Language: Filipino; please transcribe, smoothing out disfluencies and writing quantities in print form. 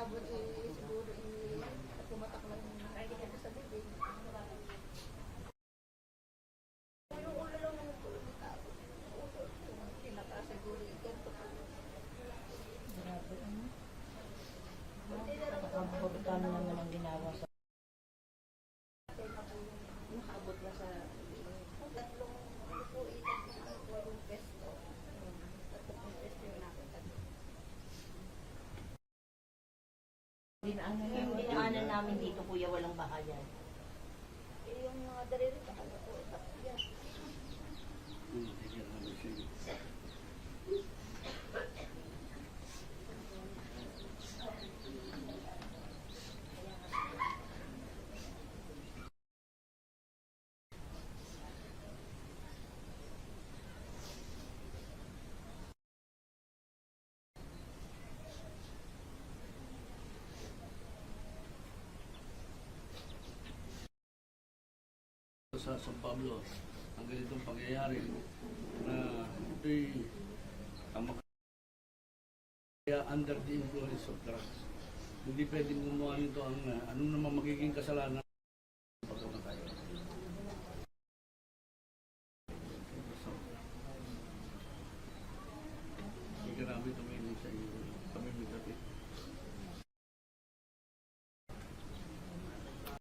itabon, siguro pumatak lang sa bibig. Yung ulo lang naman po itabon. Ulo, pinaka-siguro yung ganito po. Grabe, ano? Hindi na lang po. Nakabutano naman ang ginawa sa... Nakaabot na sa tatlong po walong pesto. Tatlong pesto yung nakita. Dinaanan namin dito, kuya, walang bahayan. Yung mga daliri pa ano po. Yan. Sa San Pablo, ang ganitong pangyayari na ito'y kaya under the influence of drugs. Hindi pwedeng gumawa nito ang anong naman magiging kasalanan.